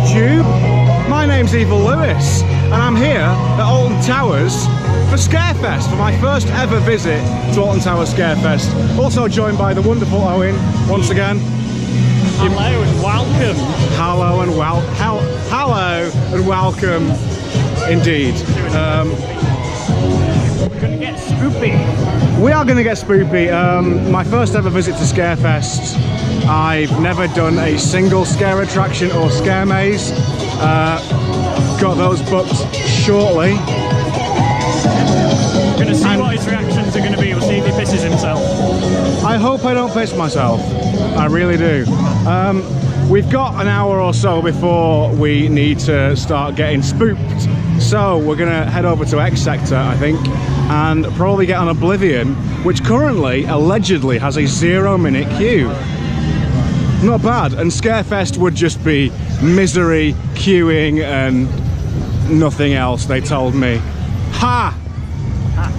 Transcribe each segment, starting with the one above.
YouTube. My name's Evil Lewis and I'm here at Alton Towers for Scarefest, for my first ever visit to Alton Towers Scarefest. Also joined by the wonderful Owen once again. Hello and welcome. Hello and welcome indeed. We're going to get spoopy. We are going to get spoopy. My first ever visit to Scarefest. I've never done a single scare attraction or scare maze. Got those booked shortly. We're going to see what his reactions are going to be. We'll see if he pisses himself. I hope I don't piss myself. I really do. We've got an hour or so before we need to start getting spooked. So we're going to head over to X Sector, I think, and probably get on Oblivion, which currently, allegedly, has a 0-minute queue. Not bad. And Scarefest would just be misery, queuing, and nothing else, they told me. Ha! Ha.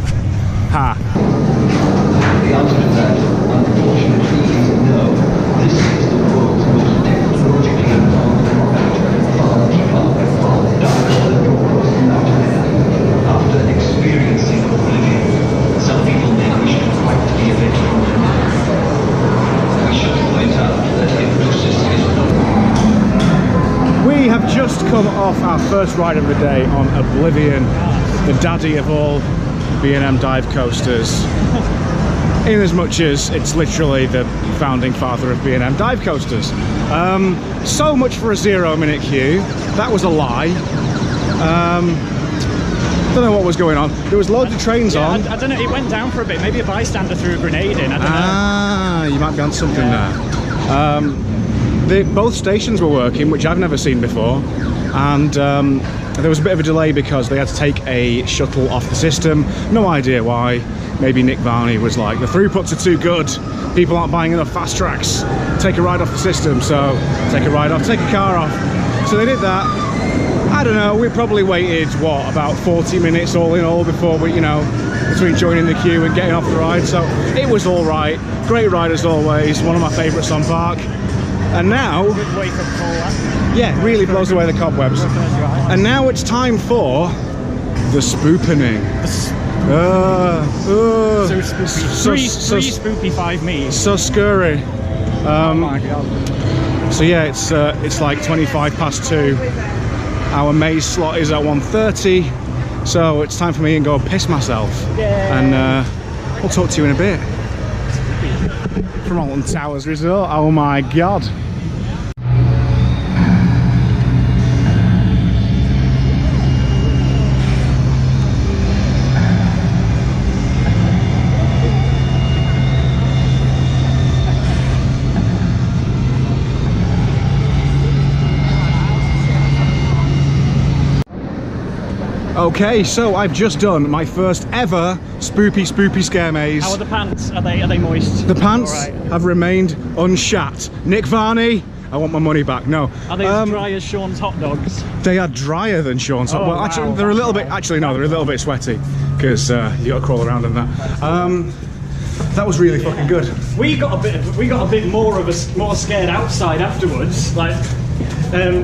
Ha. The answer to that, unfortunately, is no. This is the world's most technologically advanced after experiencing oblivion, some people may wish to fight the event from their mind. We should point out that hypnosis is not. We have just come off our first ride of the day on Oblivion, the daddy of all B&M dive coasters. In as much as it's literally the founding father of B&M dive coasters. So much for a 0-minute queue. That was a lie. Don't know what was going on. There was loads of trains on. I don't know, it went down for a bit. Maybe a bystander threw a grenade in, I don't know. Ah, you might be on something there. Both stations were working, which I've never seen before. And there was a bit of a delay because they had to take a shuttle off the system. No idea why. Maybe Nick Varney was like, the throughputs are too good. People aren't buying enough fast tracks. Take a ride off the system, so take a ride off, take a car off. So they did that. I don't know, we probably waited, what, about 40 minutes all in all before we, between joining the queue and getting off the ride. So it was all right. Great ride as always. One of my favourites on park. And now, Good wake up call, that. yeah, really blows away the cobwebs. And now it's time for the spoopening. So spoopy. Three spoopy 5 me's. So scary. Oh my god. So yeah, it's like 2:25. Our maze slot is at 1:30. So it's time for me to go and piss myself. Yeah. And we'll talk to you in a bit. From Alton Towers Resort. Oh my god. Okay, so I've just done my first ever spoopy scare maze. How are the pants? Are they moist? The pants Right. have remained unshat. Nick Varney, I want my money back. No. Are they as dry as Sean's hot dogs? They are drier than Sean's. Oh, Well, actually, wow. they're a little bit. Actually, no, they're a little bit sweaty because you got to crawl around in that. That was really fucking good. We got a bit more scared outside afterwards, like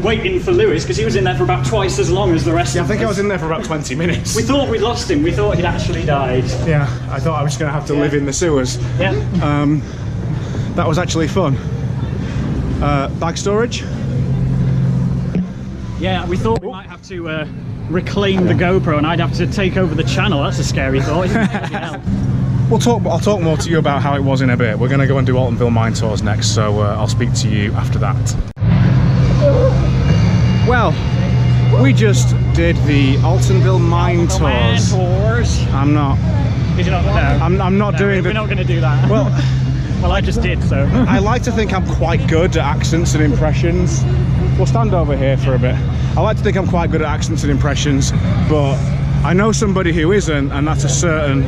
waiting for Lewis because he was in there for about twice as long as the rest. Yeah, I of think us. I was in there for about 20 minutes. We thought we'd lost him. We thought he'd actually died. Yeah, I thought I was going to have to live in the sewers. Yeah. That was actually fun. Bag storage. Yeah, we thought we might have to reclaim the GoPro and I'd have to take over the channel. That's a scary thought, isn't it? Hell. I'll talk more to you about how it was in a bit. We're going to go and do Altonville mine tours next, so I'll speak to you after that. Well, we just did the Altonville mine tours. I'm not. Did you not? No. I'm not doing We're the. not going to do that. Well, well, I just did, so. I like to think I'm quite good at accents and impressions. We'll stand over here for a bit. I like to think I'm quite good at accents and impressions, but I know somebody who isn't, and that's a certain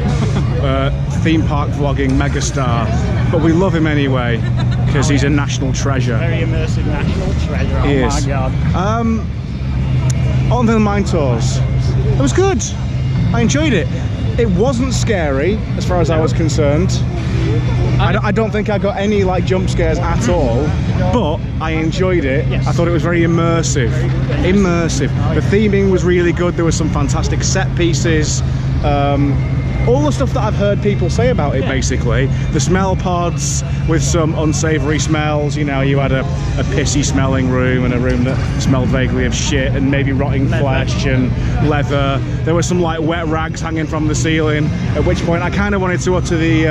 theme park vlogging megastar. But we love him anyway because he's a national treasure. Very immersive national treasure. Oh He my is. god. Altonville mine tours. It was good. I enjoyed it. It wasn't scary as far as I was concerned. I don't think I got any like jump scares at all, but I enjoyed it. Yes. I thought it was very immersive. The theming was really good. There were some fantastic set pieces. All the stuff that I've heard people say about it, basically. The smell pods with some unsavory smells. You know, you had a pissy smelling room and a room that smelled vaguely of shit and maybe rotting flesh and leather. There were some like wet rags hanging from the ceiling, at which point I kind of wanted to utter the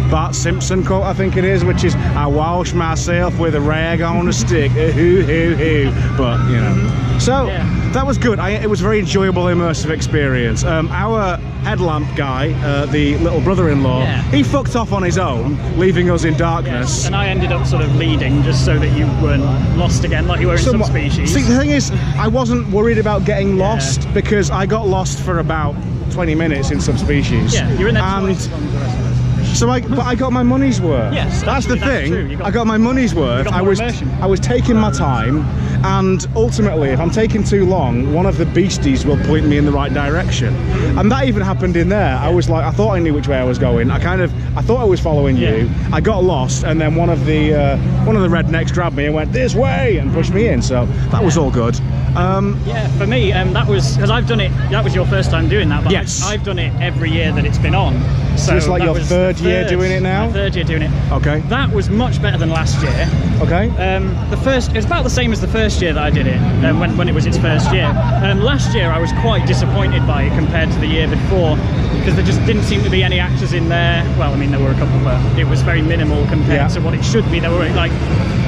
Bart Simpson quote, I think it is, which is, I wash myself with a rag on a stick, hoo hoo hoo, but you know. So that was good. It was a very enjoyable, immersive experience. Our headlamp guy, the little brother-in-law, he fucked off on his own, leaving us in darkness. Yes. And I ended up sort of leading just so that you weren't lost again like you were in Subspecies. See, the thing is, I wasn't worried about getting lost because I got lost for about 20 minutes in Subspecies. Yeah, you're in there twice as long as the rest of us. So I got my money's worth. Yes, that's the thing. I got my money's worth. I immersion. was taking my time, and ultimately, if I'm taking too long, one of the beasties will point me in the right direction. And that even happened in there. I was like, I thought I knew which way I was going. I thought I was following you. I got lost, and then one of the rednecks grabbed me and went this way and pushed me in. So that was all good. Yeah, for me, that was because I've done it. That was your first time doing that, but yes. I've done it every year that it's been on. So it's like your third year doing it now? My third year doing it. Okay. That was much better than last year. Okay. It was about the same as the first year that I did it, when it was its first year. Last year I was quite disappointed by it compared to the year before, because there just didn't seem to be any actors in there. Well, I mean, there were a couple, but it was very minimal compared to what it should be. There were like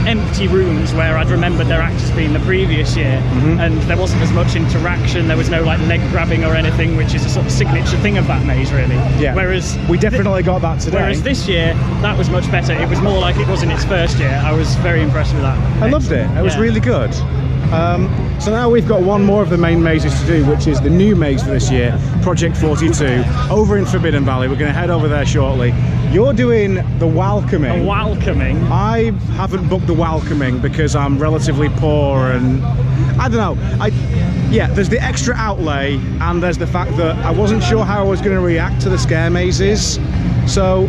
empty rooms where I'd remembered their actors being the previous year, and there wasn't as much interaction. There was no like leg grabbing or anything, which is a sort of signature thing of that maze, really. Yeah. Whereas we definitely got that today. Whereas this year, that was much better. It was more like it was in its first year. I was very impressed with that. I loved it. It was really good. So now we've got one more of the main mazes to do, which is the new maze for this year, Project 42, over in Forbidden Valley. We're going to head over there shortly. You're doing the Welcoming. The Welcoming? I haven't booked the Welcoming because I'm relatively poor and I don't know. Yeah, there's the extra outlay and there's the fact that I wasn't sure how I was going to react to the scare mazes. So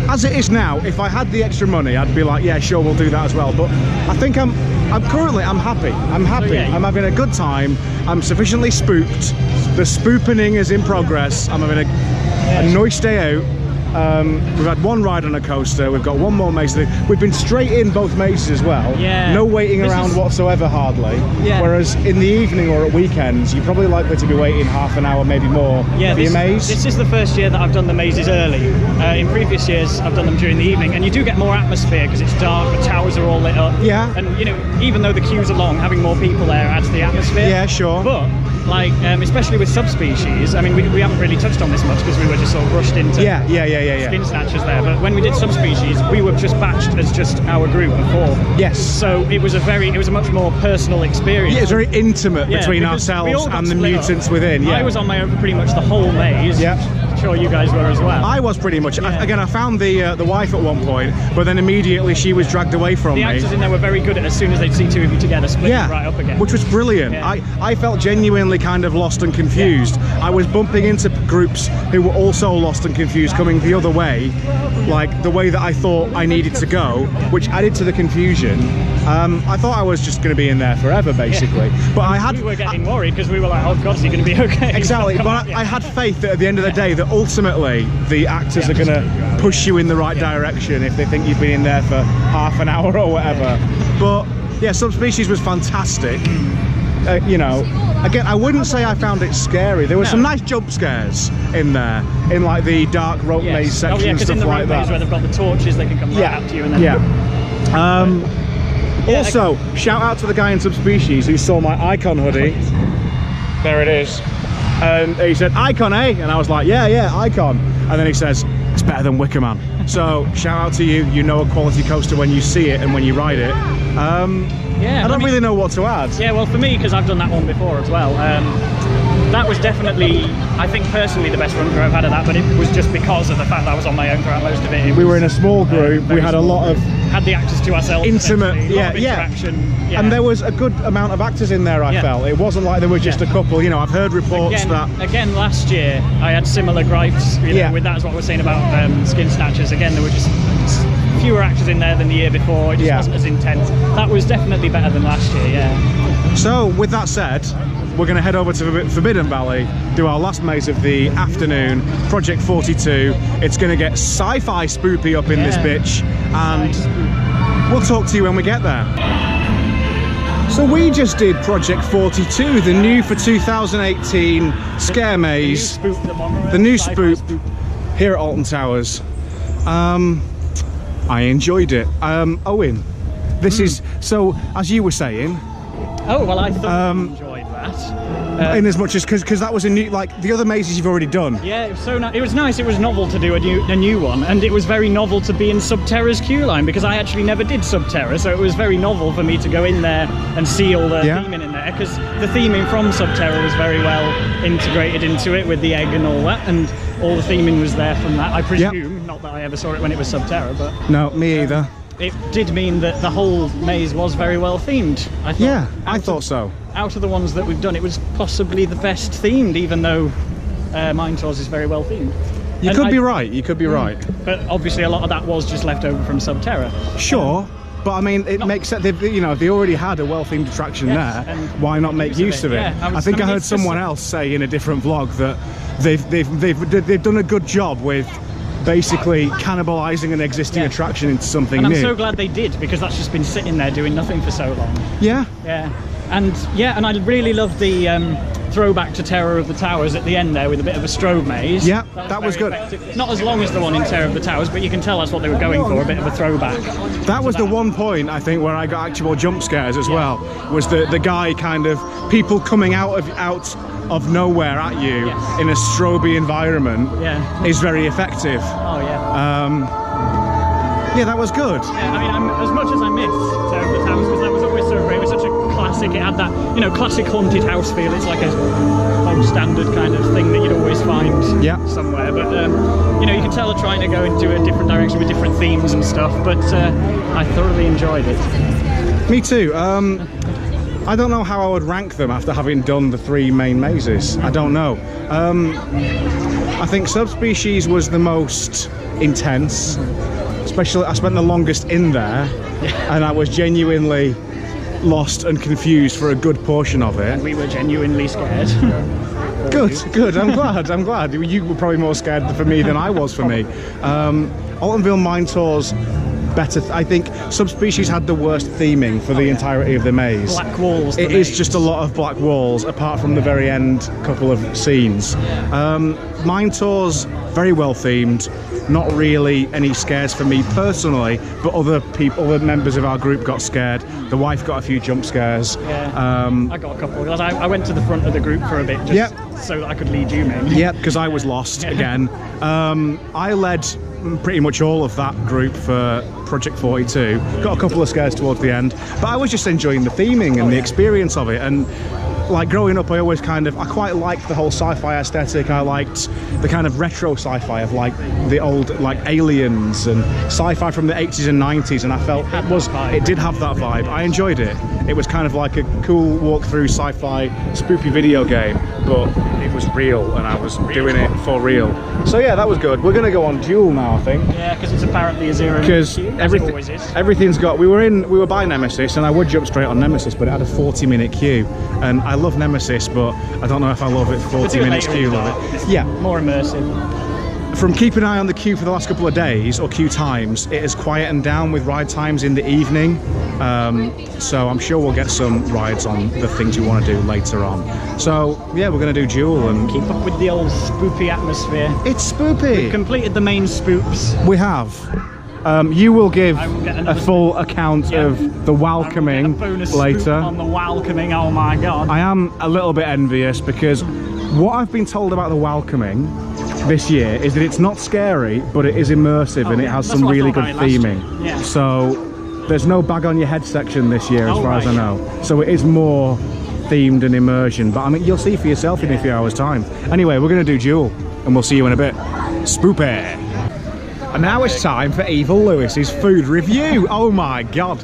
as it is now, if I had the extra money, I'd be like, yeah, sure, we'll do that as well. But I think I'm happy. I'm happy. I'm having a good time. I'm sufficiently spooked. The spoopening is in progress. I'm having a nice day out. We've had one ride on a coaster. We've got one more maze. We've been straight in both mazes as well. Yeah. No waiting around whatsoever, hardly. Yeah. Whereas in the evening or at weekends, you're probably likely to be waiting half an hour, maybe more, for your maze. This is the first year that I've done the mazes early. In previous years, I've done them during the evening, and you do get more atmosphere because it's dark. The towers are all lit up. Yeah. And you know, even though the queues are long, having more people there adds to the atmosphere. Yeah, sure. But like, especially with Subspecies, I mean, we haven't really touched on this much because we were just sort of rushed into skin snatchers there. But when we did Subspecies, we were just batched as just our group of 4. Yes. So it was a much more personal experience. Yeah, it was very intimate between ourselves and the mutants within. Yeah. I was on my own for pretty much the whole maze. Yeah. I'm sure you guys were as well. I was pretty much. Yeah. I found the wife at one point, but then immediately she was dragged away from me. The actors in there were very good at, as soon as they'd see 2 of you together, splitting right up again. Which was brilliant. Yeah. I felt genuinely kind of lost and confused. Yeah. I was bumping into groups who were also lost and confused coming the other way, like the way that I thought I needed to go, which added to the confusion. I thought I was just going to be in there forever, basically. Yeah. But we were getting worried because we were like, oh God, is he going to be okay? Exactly. But I had faith that at the end of the day, that ultimately the actors are going to push you in the right direction if they think you've been in there for half an hour or whatever. But yeah, Subspecies was fantastic. You know, again, I wouldn't say I found it scary. There were some nice jump scares in there, in like the dark rope maze section and stuff like that. Maze where they've got the torches, they can come right up to you and then... Also, shout out to the guy in Subspecies who saw my Icon hoodie. There it is. And he said, Icon, eh? And I was like, yeah, Icon. And then he says, it's better than Wicker Man. So shout out to you. You know a quality coaster when you see it and when you ride it. I don't really know what to add. Yeah, well, for me, because I've done that one before as well, that was definitely, I think personally, the best run through I've had of that, but it was just because of the fact that I was on my own throughout most of it. We were in a small group. We had a lot of had the actors to ourselves. Intimate, essentially. A lot of yeah. interaction. Yeah. And there was a good amount of actors in there, I felt. It wasn't like there were just a couple. You know, I've heard reports Again, last year I had similar gripes with that, is what we're saying about Skin Snatchers. Again, there were just fewer actors in there than the year before. It just wasn't as intense. That was definitely better than last year, yeah. So, with that said, we're going to head over to Forbidden Valley, do our last maze of the afternoon, Project 42. It's going to get sci-fi spoopy up in this bitch, and we'll talk to you when we get there. So we just did Project 42, the new for 2018 Scare Maze, the new spoop here at Alton Towers. I enjoyed it. Owen, this is, so as you were saying... Oh, well, I thoroughly enjoyed that. In as much as, because that was a new, like the other mazes you've already done. Yeah, it was so nice. It was nice. It was novel to do a new one, and it was very novel to be in Subterra's queue line, because I actually never did Subterra, so it was very novel for me to go in there and see all the theming in there, because the theming from Subterra was very well integrated into it with the egg and all that, and all the theming was there from that, I presume. Not that I ever saw it when it was Subterra, but... No, me either. It did mean that the whole maze was very well themed. I thought, I thought so. Out of the ones that we've done, it was possibly the best themed, even though Minotaurs is very well themed. You could be right, you could be right. But obviously a lot of that was just left over from Subterra. Sure, but I mean, it makes sense. You know, they already had a well-themed attraction there. Why not make use of it? Yeah, I think I heard someone else say in a different vlog that they've done a good job with basically cannibalizing an existing attraction into something new. And I'm so glad they did, because that's just been sitting there doing nothing for so long. Yeah. Yeah. And I really loved the throwback to Terror of the Towers at the end there with a bit of a strobe maze. Yeah, that was good. Effective. Not as long as the one in Terror of the Towers, but you can tell that's what they were going for, a bit of a throwback. That was the one point, I think, where I got actual jump scares as well, was the guy kind of, people coming out of nowhere at you in a stroby environment is very effective. Oh, yeah. Yeah, that was good. Yeah, I mean, as much as I miss Terror of the Towers, because that was always so great, it was such a classic, it had that, you know, classic haunted house feel. It's like a bog standard kind of thing that you'd always find somewhere, but you know, you can tell they're trying to go into a different direction with different themes and stuff, but I thoroughly enjoyed it. Me too. I don't know how I would rank them after having done the 3 main mazes. I don't know. I think Subspecies was the most intense. Especially, I spent the longest in there, and I was genuinely lost and confused for a good portion of it. And we were genuinely scared. Good. I'm glad. You were probably more scared for me than I was for me. Altonville Minotaurs, better. I think Subspecies had the worst theming for the entirety of the maze. Black walls. It is just a lot of black walls, apart from the very end couple of scenes. Minotaurs, very well themed. Not really any scares for me personally, but other members of our group got scared. The wife got a few jump scares. Yeah. I got a couple. I went to the front of the group for a bit, just so that I could lead you, maybe. Yeah, because I was lost again. I led pretty much all of that group for Project 42. Got a couple of scares towards the end, but I was just enjoying the theming and the experience of it. And like growing up, I always I quite liked the whole sci-fi aesthetic. I liked the kind of retro sci-fi of like the old like Aliens and sci-fi from the 80s and 90s, and I felt it did have that vibe. I enjoyed it. It was kind of like a cool walk-through sci-fi spoopy video game, but it was real and I was doing it for real. So yeah, that was good. We're gonna go on Duel now, I think. Yeah, because it's apparently a 0 because everything's got. We were by Nemesis, and I would jump straight on Nemesis, but it had a 40-minute queue, and I love Nemesis, but I don't know if I love it 40 minutes queue. Love it. Yeah, more immersive. From keeping an eye on the queue for the last couple of days, or queue times, it has quietened down with ride times in the evening. So I'm sure we'll get some rides on the things we want to do later on. So yeah, we're going to do Duel and keep up with the old spoopy atmosphere. It's spoopy. We've completed the main spoops. We have. You will give a full account of the Welcoming later. On the Welcoming, oh my god. I am a little bit envious because what I've been told about the Welcoming this year is that it's not scary, but it is immersive and it has some really good theming. Yeah. So there's no bag on your head section this year as far as I know. So it is more themed and immersion, but I mean, you'll see for yourself in a few hours time. Anyway, we're going to do Duel and we'll see you in a bit. Spoopy! And now it's time for Evil Lewis's food review. Oh my god.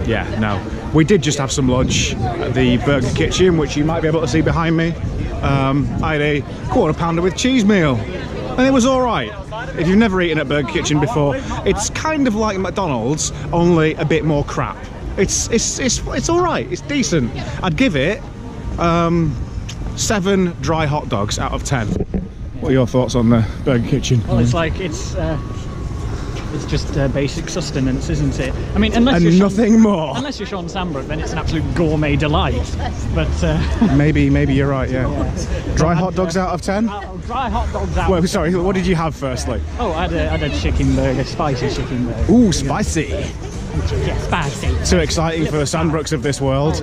Yeah, no. We did just have some lunch at the Burger Kitchen, which you might be able to see behind me. I had a quarter pounder with cheese meal, and it was all right. If you've never eaten at Burger Kitchen before, it's kind of like McDonald's, only a bit more crap. It's all right. It's decent. I'd give it 7 dry hot dogs out of 10. What are your thoughts on the Burger Kitchen? Well, it's like it's just basic sustenance, isn't it? I mean, unless you're nothing more. Unless you're Sean Sanbrooke, then it's an absolute gourmet delight. But maybe you're right. Yeah. Dry hot dogs out of 10. Dry hot dogs out. Well, sorry. What did you have firstly? Oh, I had a chicken burger, spicy chicken burger. Ooh, spicy. Yeah, spicy. Too exciting for the Sanbrookes of this world.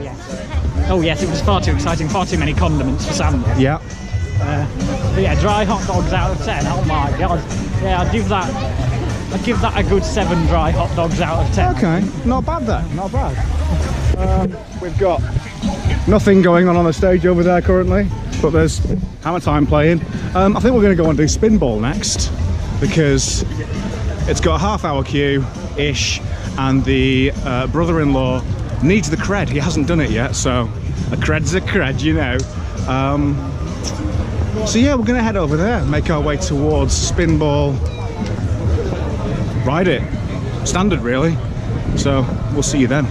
Oh yes, it was far too exciting. Far too many condiments for Sanbrooke. Yeah. But yeah, dry hot dogs out of 10. Oh my god. Yeah, I'd give that a good 7 dry hot dogs out of 10. Okay, not bad then, not bad. We've got nothing going on the stage over there currently, but there's Hammer Time playing. I think we're going to go and do Spinball next, because it's got a half-hour queue-ish, and the brother-in-law needs the cred. He hasn't done it yet, so a cred's a cred, you know. So yeah, we're going to head over there, make our way towards Spinball. Ride it. Standard, really. So we'll see you then.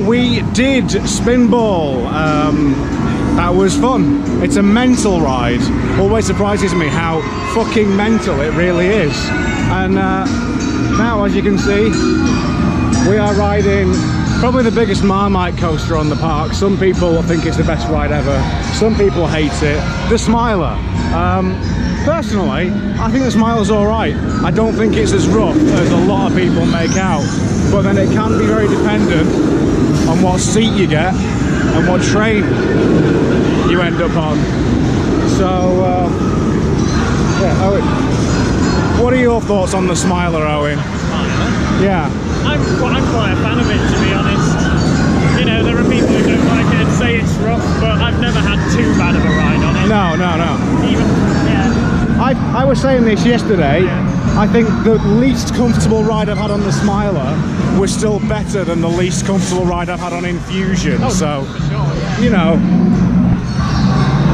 We did Spinball. That was fun. It's a mental ride. Always surprises me how fucking mental it really is. And now, as you can see, we are riding probably the biggest Marmite coaster on the park. Some people think it's the best ride ever. Some people hate it. The Smiler. Personally, I think the Smiler's alright. I don't think it's as rough as a lot of people make out. But then it can be very dependent on what seat you get and what train you end up on. So, yeah, Owen, what are your thoughts on the Smiler, Owen? Yeah. I'm quite a fan of it, to be honest. You know, there are people who don't like it and say it's rough, but I've never had too bad of a ride on it. No. Even, yeah. I was saying this yesterday. Yeah. I think the least comfortable ride I've had on the Smiler was still better than the least comfortable ride I've had on Infusion. Oh, so, for sure, yeah. you know.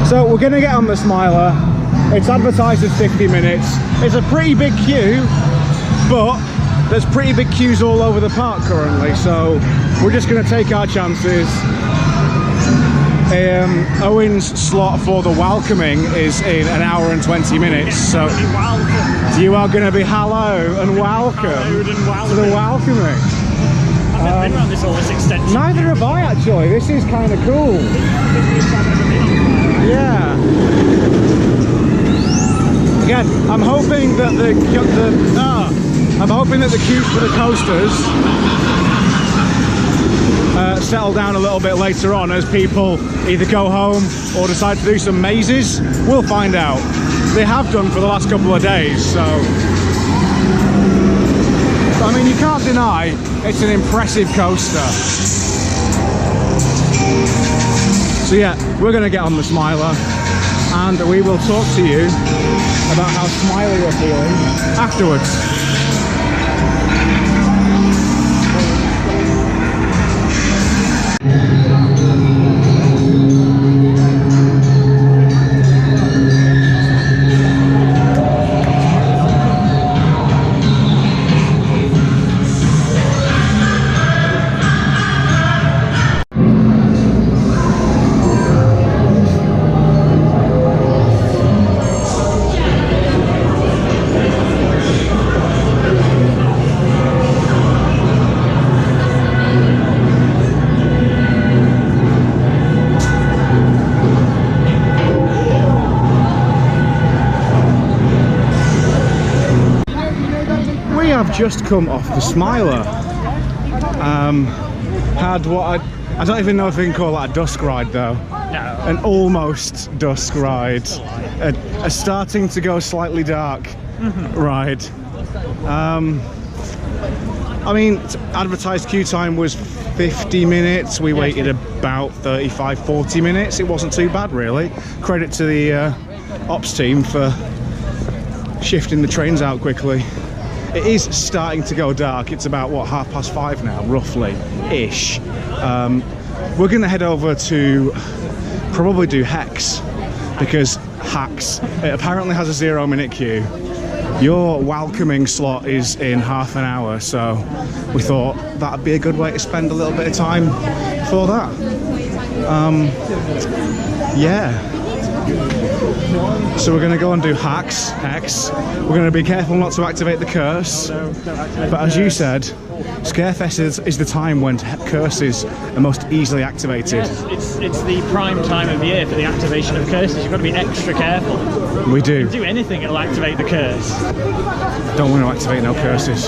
So we're going to get on the Smiler. It's advertised as 50 minutes. It's a pretty big queue, but there's pretty big queues all over the park currently. So we're just going to take our chances. Owen's slot for the Welcoming is in 1 hour and 20 minutes, so you are going to be hello and welcome to the Welcoming. I've never been around this extension. Neither have I, actually. This is kind of cool. Yeah. Again, I'm hoping that the queues for the coasters settle down a little bit later on as people either go home or decide to do some mazes. We'll find out. They have done for the last couple of days, so I mean, you can't deny it's an impressive coaster. So yeah, we're going to get on the Smiler and we will talk to you about how smiley we're feeling afterwards. I've just come off the Smiler. Had what I don't even know if we can call that a dusk ride though. No. An almost dusk ride. A starting to go slightly dark ride. I mean, advertised queue time was 50 minutes. We waited about 35, 40 minutes. It wasn't too bad, really. Credit to the ops team for shifting the trains out quickly. It is starting to go dark. It's about, what, 5:30 now, roughly, ish. We're going to head over to probably do Hex, because Hex, it apparently has a 0-minute queue. Your welcoming slot is in half an hour, so we thought that'd be a good way to spend a little bit of time for that. Yeah. So we're going to go and do Hex. We're going to be careful not to activate the curse. But as you said, Scarefest is the time when curses are most easily activated. Yes, it's the prime time of year for the activation of curses. You've got to be extra careful. We do. You can do anything, it'll activate the curse. Don't want to activate no curses.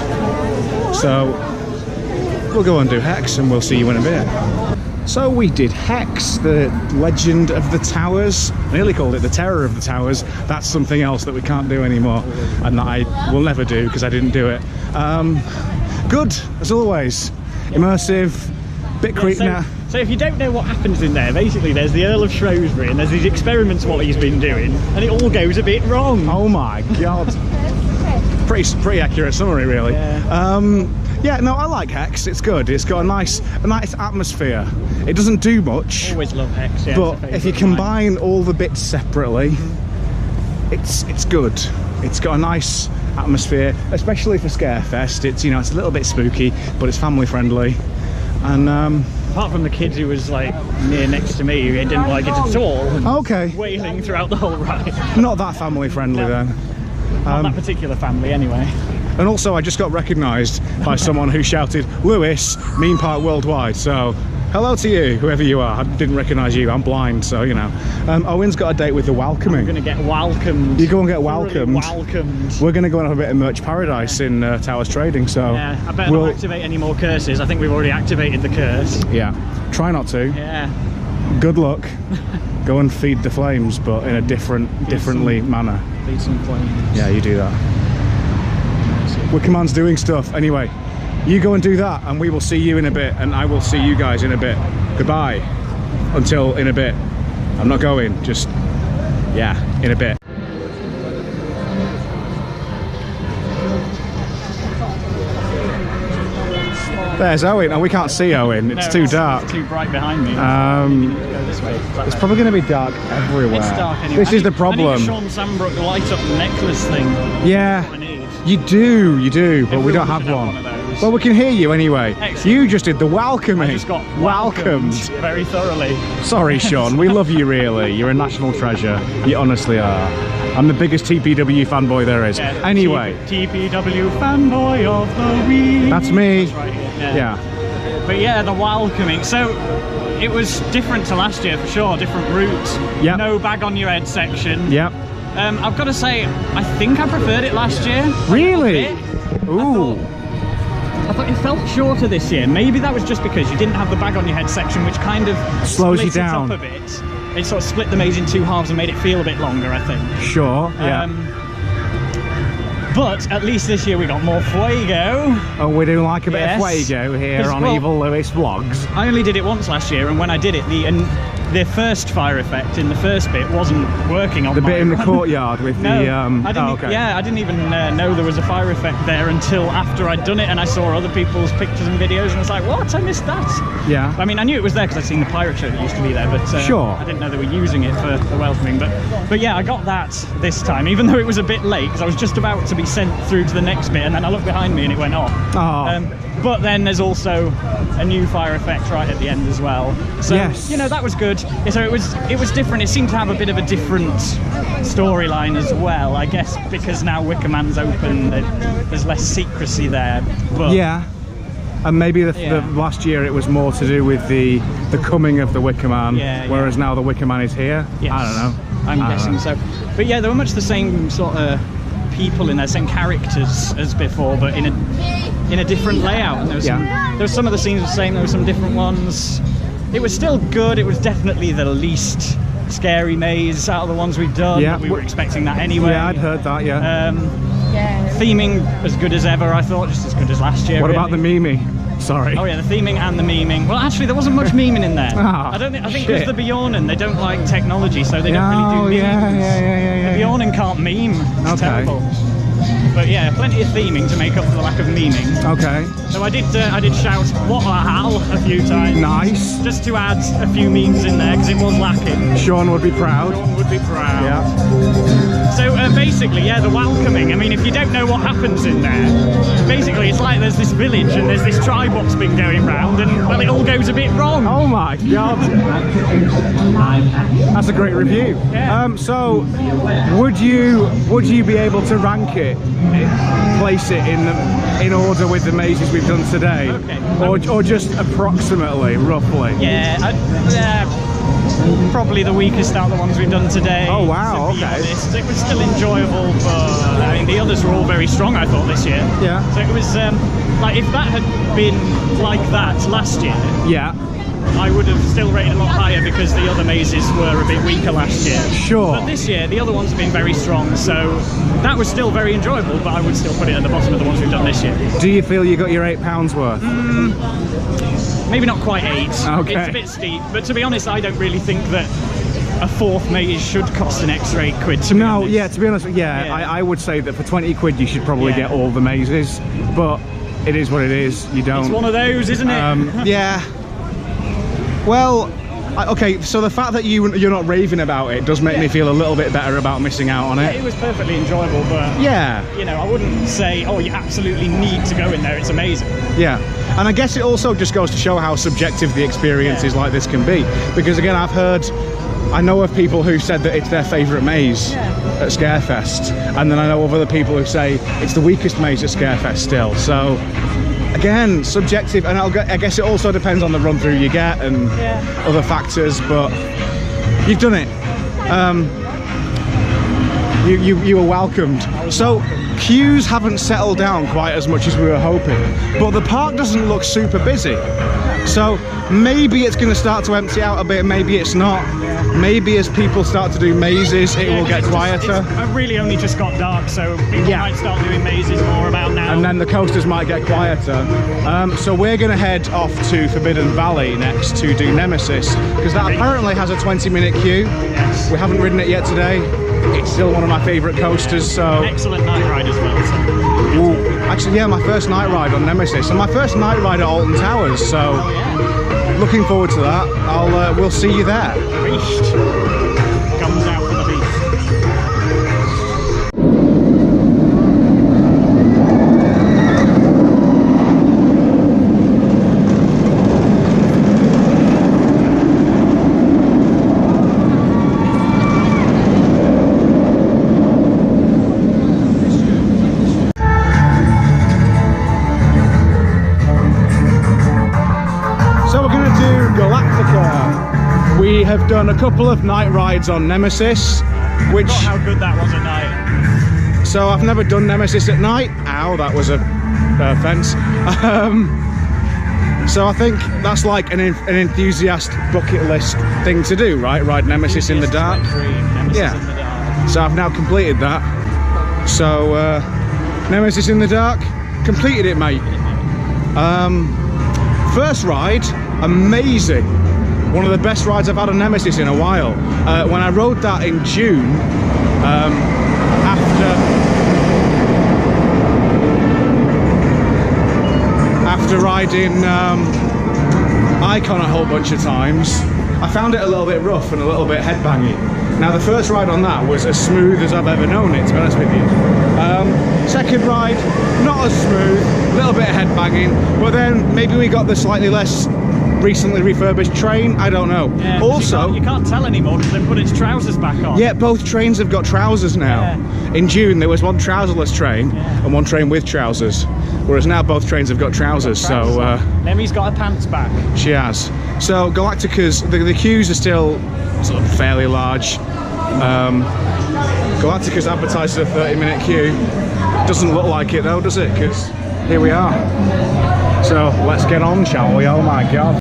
So we'll go and do Hex, and we'll see you in a bit. So we did Hex, the Legend of the Towers. I nearly called it the Terror of the Towers. That's something else that we can't do anymore, and that I will never do because I didn't do it. Good, as always. Immersive, bit creepy now. So if you don't know what happens in there, basically there's the Earl of Shrewsbury and there's these experiments what he's been doing, and it all goes a bit wrong. Oh my god. Pretty accurate summary, really. Yeah, no, I like Hex. It's good. It's got a nice atmosphere. It doesn't do much. Always love Hex, yeah. But if you combine all the bits separately, it's good. It's got a nice atmosphere, especially for Scarefest. It's, you know, it's a little bit spooky, but it's family friendly. And apart from the kid who was like near next to me, who didn't like it at all. And okay. Wailing throughout the whole ride. Not that family friendly then. Not that particular family, anyway. And also, I just got recognised by someone who shouted, "Lewis, Meme Park Worldwide." So, hello to you, whoever you are. I didn't recognise you. I'm blind, so you know. Owen's got a date with the Welcoming. I'm going to get welcomed. You go and get welcomed. Welcomed. We're going to go and have a bit of merch paradise in Towers Trading. So yeah, I better not activate any more curses. I think we've already activated the curse. Yeah, try not to. Yeah. Good luck. Go and feed the flames, but in a differently manner. Feed some flames. Yeah, you do that. Wicker Man's doing stuff. Anyway, you go and do that, and we will see you in a bit, and I will see you guys in a bit. Goodbye. Until in a bit. I'm not going, just, yeah, in a bit. There's Owen. Oh, we can't see Owen. It's too dark. It's too bright behind me. Go this way. It's probably going to be dark everywhere. It's dark anyway. This is the problem. I need a Sean Sanbrooke light up necklace thing. Yeah. That's what I need. You do, but we don't have one. Of those. Well, we can hear you anyway. Excellent. You just did the welcoming. I just got welcomed very thoroughly. Sorry, Sean. We love you, really. You're a national treasure. You honestly are. I'm the biggest TPW fanboy there is. Yeah, anyway. TPW fanboy of the week. That's me. That's right here. Yeah. But yeah, the welcoming. So it was different to last year for sure. Different routes. Yep. No bag on your head section. Yep. I've got to say, I think I preferred it last year. Really? Ooh. I thought it felt shorter this year. Maybe that was just because you didn't have the bag on your head section, which kind of slows you split it down up a bit. It sort of split the maze in two halves and made it feel a bit longer, I think. Sure, yeah. But at least this year we got more fuego. Oh, we do like a bit of fuego here on Evil Lewis Vlogs. I only did it once last year, and when I did it, the first fire effect in the first bit wasn't working on the bit in the run. Courtyard with no, the I didn't, okay. Yeah, I didn't even know there was a fire effect there until after I'd done it, and I saw other people's pictures and videos, and I was like, what? I missed that. Yeah. I mean, I knew it was there because I'd seen the pirate show that used to be there, but sure. I didn't know they were using it for the welcoming. But yeah, I got that this time, even though it was a bit late, because I was just about to be sent through to the next bit, and then I looked behind me and it went off. Oh. But then there's also a new fire effect right at the end as well. So, yes. You know, that was good. So it was different. It seemed to have a bit of a different storyline as well, I guess, because now Wicker Man's open, there's less secrecy there. But yeah. And maybe the last year it was more to do with the coming of the Wicker Man, whereas now the Wicker Man is here. Yes. I don't know. I'm guessing so. But yeah, they were much the same sort of people in there, same characters as before, but in a different layout. And there was some of the scenes were the same. There were some different ones. It was still good. It was definitely the least scary maze out of the ones we've done. Yeah, but we were expecting that anyway. Yeah, I'd heard that. Yeah. Theming as good as ever, I thought, just as good as last year. What really. about the miming? Sorry. Oh yeah, the theming and the memeing. Well, actually, there wasn't much memeing in there. Ah, I think because the Bjornen, they don't like technology, so they don't really do memes. Yeah. The Bjornen can't meme. It's Okay. terrible. But yeah, plenty of theming to make up for the lack of memeing. Okay. So I did shout "What a hell" a few times. Nice. Just to add a few memes in there because it was lacking. Sean would be proud. Sean would be proud. Yeah. So basically, yeah, the welcoming. I mean, if you don't know what happens in there, basically it's like there's this village and there's this tribe what's been going round, and well, it all goes a bit wrong. Oh my God. That's a great review. Yeah. So, would you be able to rank it, place it in order with the mazes we've done today, Okay. or just approximately, roughly? Yeah, probably the weakest out of the ones we've done today. Oh wow, to be okay. honest. It was still enjoyable, but I mean the others were all very strong, I thought, this year. Yeah. So it was like if that had been like that last year, Yeah. I would have still rated a lot higher because the other mazes were a bit weaker last year. Sure. But this year, the other ones have been very strong, so that was still very enjoyable, but I would still put it at the bottom of the ones we've done this year. Do you feel you got your £8 worth? Maybe not quite 8. Okay. It's a bit steep, but to be honest, I don't really think that a fourth maze should cost an extra £8. To be honest. Yeah, to be honest, I would say that for 20 quid you should probably get all the mazes, but it is what it is. You don't. It's one of those, isn't it? Yeah. Well, okay, so the fact that you're not raving about it does make me feel a little bit better about missing out on it. It was perfectly enjoyable, but Yeah. you know, I wouldn't say, oh, you absolutely need to go in there. It's amazing. Yeah, and I guess it also just goes to show how subjective the experiences like this can be. Because again, I know of people who said that it's their favourite maze at Scarefest, and then I know of other people who say it's the weakest maze at Scarefest still. So again, subjective, and I guess it also depends on the run through you get and other factors. But you've done it. You were welcomed. So queues haven't settled down quite as much as we were hoping, but the park doesn't look super busy. So maybe it's going to start to empty out a bit, maybe it's not. Maybe as people start to do mazes, it will get quieter. I've really only just got dark, so people might start doing mazes more about now. And then the coasters might get quieter. So we're going to head off to Forbidden Valley next to do Nemesis, because that apparently has a 20-minute queue. Yes. We haven't ridden it yet today. It's still one of my favourite coasters, so... Excellent night ride as well. So. Actually, yeah, my first night ride on Nemesis, and my first night ride at Alton Towers, so looking forward to that. We'll see you there. Beast comes out from the beast. We have done a couple of night rides on Nemesis, which... Not how good that was at night. So I've never done Nemesis at night. Ow, that was a fence. So I think that's like an enthusiast bucket list thing to do, right? Ride Nemesis in the dark. Yeah. So I've now completed that. So Nemesis in the dark, completed it, mate. First ride, amazing. One of the best rides I've had on Nemesis in a while. When I rode that in June, after riding Icon a whole bunch of times, I found it a little bit rough and a little bit headbanging. Now the first ride on that was as smooth as I've ever known it, to be honest with you. Second ride, not as smooth, a little bit of headbanging, but then maybe we got the slightly less recently refurbished train, I don't know. Yeah, also, you can't tell anymore because they've put its trousers back on. Yeah, both trains have got trousers now. Yeah. In June there was one trouserless train and one train with trousers, whereas now both trains have got trousers. So Nemi's got her pants back. She has. So Galactica's, the queues are still sort of fairly large. Galactica's advertised a 30-minute queue. Doesn't look like it though, does it? Because here we are. So let's get on, shall we? Oh my god.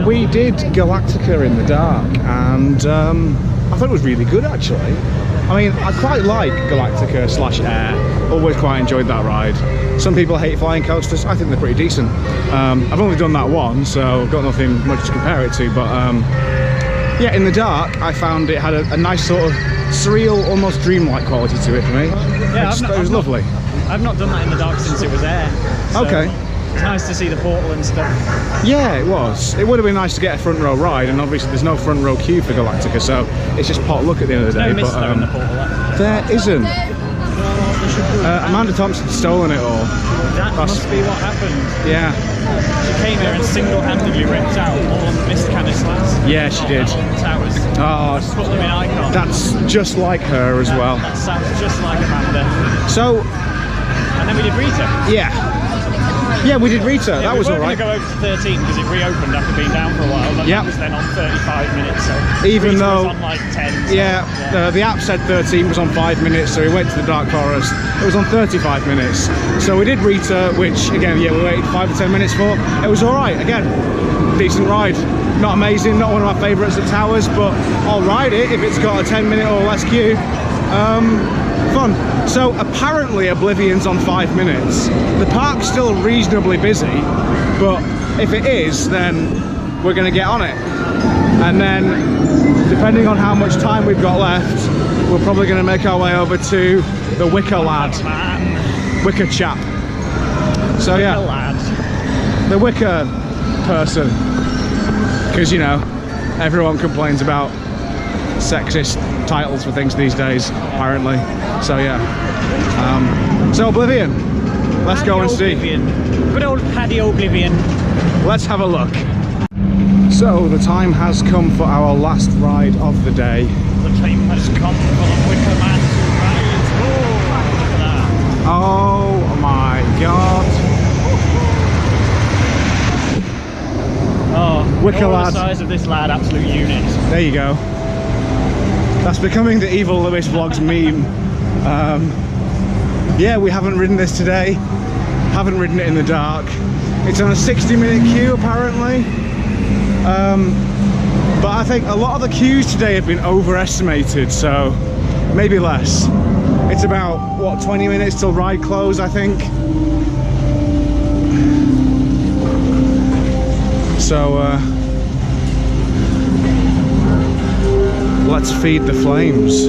We did Galactica in the dark, and I thought it was really good actually. I mean, I quite like Galactica / Air, always quite enjoyed that ride. Some people hate flying coasters, I think they're pretty decent. I've only done that one, so I've got nothing much to compare it to, but yeah, in the dark I found it had a nice sort of surreal, almost dreamlike quality to it for me. Yeah, it was lovely. I've not done that in the dark since it was Air. So okay. It's nice to see the portal and stuff. Yeah, it was. It would have been nice to get a front row ride, and obviously there's no front row queue for Galactica, so it's just pot luck at the end of the day. No mist though in the portal. There isn't. Amanda Thompson's stolen it all. That must be what happened. Yeah. She came here and single-handedly ripped out all the mist canisters. Yeah, she did. Towers. Oh, put them in icon. That's just like her as well. That sounds just like Amanda. So. And then we did Rita. Yeah. Yeah, we did Rita. That was all right. We were going to go over to 13 because it reopened after being down for a while. But yep. It was then on 35 minutes. So even Rita though was on like 10. So, yeah. The app said 13 was on 5 minutes, so we went to the Dark Forest. It was on 35 minutes. So we did Rita, which again, yeah, we waited 5 to 10 minutes for. It was all right. Again, decent ride. Not amazing, not one of my favourites at Towers, but I'll ride it if it's got a 10-minute or less queue. Fun. So apparently Oblivion's on 5 minutes. The park's still reasonably busy, but if it is, then we're going to get on it. And then, depending on how much time we've got left, we're probably going to make our way over to the Wicker lad. Wicker chap. So yeah, the Wicker person. Because, you know, everyone complains about sexist titles for things these days, apparently. So yeah. So Oblivion. Let's go and see. Good old Paddy Oblivion. Let's have a look. So the time has come for our last ride of the day. The time has come for the Wicker Man to ride. Oh, look at that. Oh my god. Oh, Wicker lad. The size of this lad, absolute unit. There you go. That's becoming the Evil Lewis Vlogs meme. Yeah, we haven't ridden this today. Haven't ridden it in the dark. It's on a 60-minute queue apparently. But I think a lot of the queues today have been overestimated, so maybe less. It's about, what, 20 minutes till ride close, I think. So, let's feed the flames.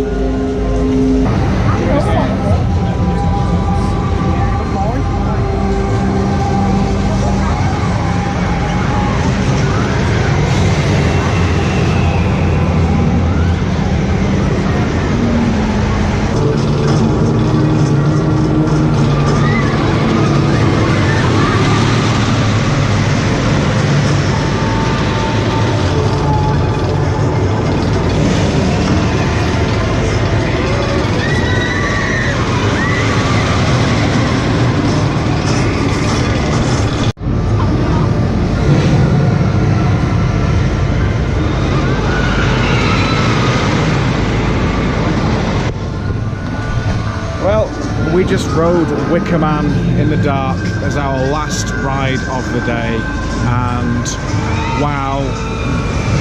We just rode Wicker Man in the dark as our last ride of the day, and wow,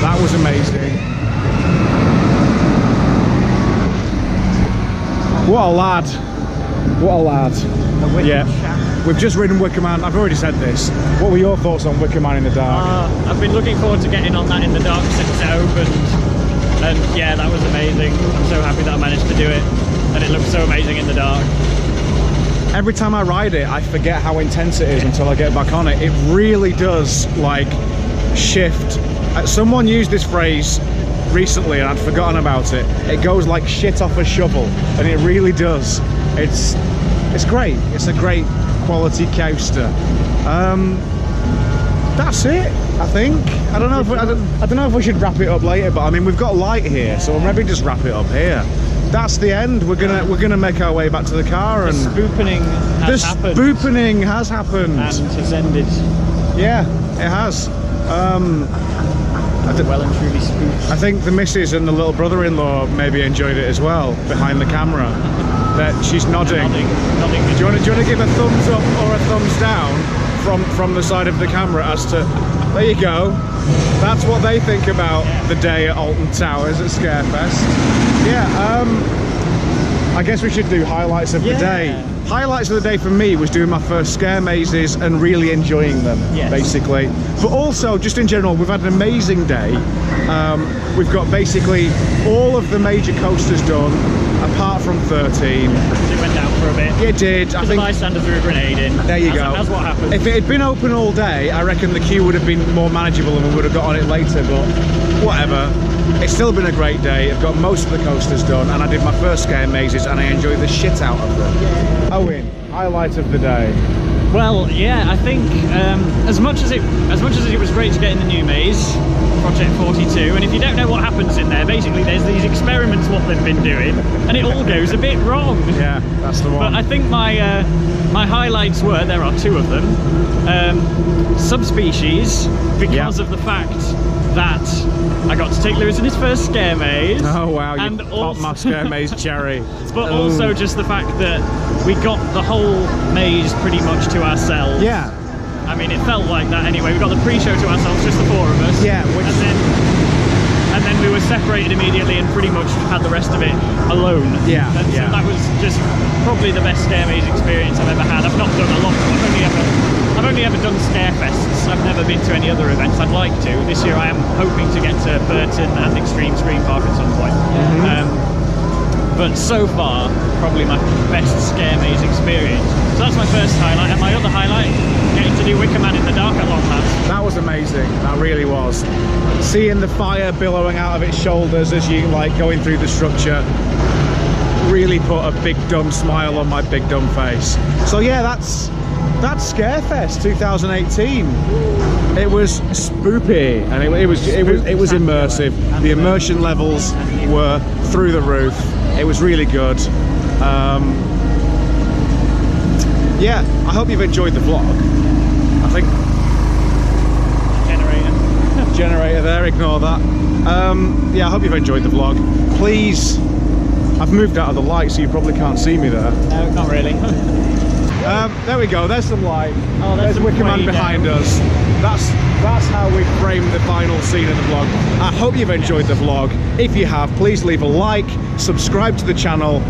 that was amazing. What a lad, what a lad. Yeah, we've just ridden Wicker Man. I've already said this. What were your thoughts on Wicker Man in the dark? I've been looking forward to getting on that in the dark since it opened, and yeah, that was amazing. I'm so happy that I managed to do it, and it looked so amazing in the dark. Every time I ride it, I forget how intense it is until I get back on it. It really does, like, shift. Someone used this phrase recently and I'd forgotten about it. It goes like shit off a shovel, and it really does. It's great. It's a great quality coaster. That's it, I think. I don't know if I don't know if we should wrap it up later, but I mean, we've got light here, so we'll maybe just wrap it up here. That's the end. We're gonna make our way back to the car, and the spoopening has happened. The spoopening has happened. And has ended. Yeah, it has. Well and truly spooked. I think the missus and the little brother-in-law maybe enjoyed it as well, behind the camera. That she's nodding. Nodding. Do you want to give a thumbs up or a thumbs down from the side of the camera as to, there you go. That's what they think about the day at Alton Towers at Scarefest. Yeah, I guess we should do highlights of the day. Highlights of the day for me was doing my first scare mazes and really enjoying them, basically. But also, just in general, we've had an amazing day. We've got basically all of the major coasters done, apart from 13. It went down for a bit. It did. I think the bystander threw a grenade in. There you go. That's what happened. If it had been open all day, I reckon the queue would have been more manageable and we would have got on it later, but whatever. It's still been a great day. I've got most of the coasters done, and I did my first scare mazes and I enjoyed the shit out of them. Owen, highlight of the day. Well, yeah, I think as much as it was great to get in the new maze, Project 42, and if you don't know what happens in there, basically there's these experiments what they've been doing, and it all goes a bit wrong. Yeah, that's the one. But I think my highlights were, there are two of them, Subspecies, because of the fact that I got to take Lewis in his first scare maze. Oh wow, you and popped my scare maze cherry. But also just the fact that we got the whole maze pretty much to ourselves. Yeah. I mean, it felt like that anyway. We got the pre-show to ourselves, just the four of us. Yeah. And then we were separated immediately and pretty much had the rest of it alone. Yeah. And so that was just probably the best scare maze experience I've ever had. I've not done a lot. I've only ever done Scarefests. I've never been to any other events. I'd like to. This year I am hoping to get to Burton and Extreme Screen Park at some point. But so far, probably my best scare maze experience. So that's my first highlight, and my other highlight, getting to do Wicker Man in the dark at long last. That was amazing. That really was. Seeing the fire billowing out of its shoulders as you like going through the structure really put a big dumb smile on my big dumb face. So yeah, that's Scarefest 2018. It was spoopy, and it was immersive. The immersion levels were through the roof. It was really good. Yeah, I hope you've enjoyed the vlog. I think generator there, ignore that. Yeah, I hope you've enjoyed the vlog. Please, I've moved out of the light, so you probably can't see me there. No, not really. There we go, there's some light. Oh, there's Wicker Man behind us. That's how we framed the final scene of the vlog. I hope you've enjoyed the vlog. If you have, please leave a like, subscribe to the channel.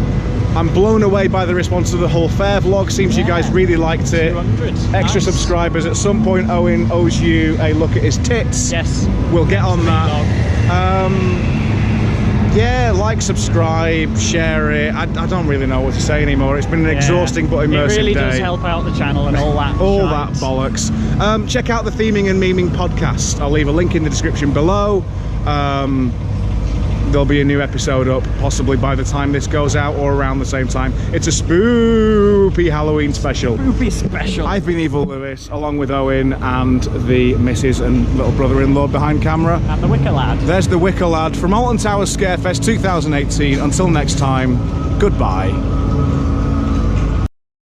I'm blown away by the response to the Hull Fair vlog. Seems you guys really liked it. 200. Extra subscribers. At some point, Owen owes you a look at his tits. Yes. We'll get on that. Yeah, like, subscribe, share it. I don't really know what to say anymore. It's been an exhausting but immersive day. It really does help out the channel and all that. All that bollocks. Check out the Theming and Memeing podcast. I'll leave a link in the description below. There'll be a new episode up, possibly by the time this goes out or around the same time. It's a spoopy Halloween special. Spoopy special. I've been Evil Lewis, along with Owen and the missus and little brother-in-law behind camera. And the Wicker Lad. There's the Wicker Lad from Alton Towers Scarefest 2018. Until next time, goodbye.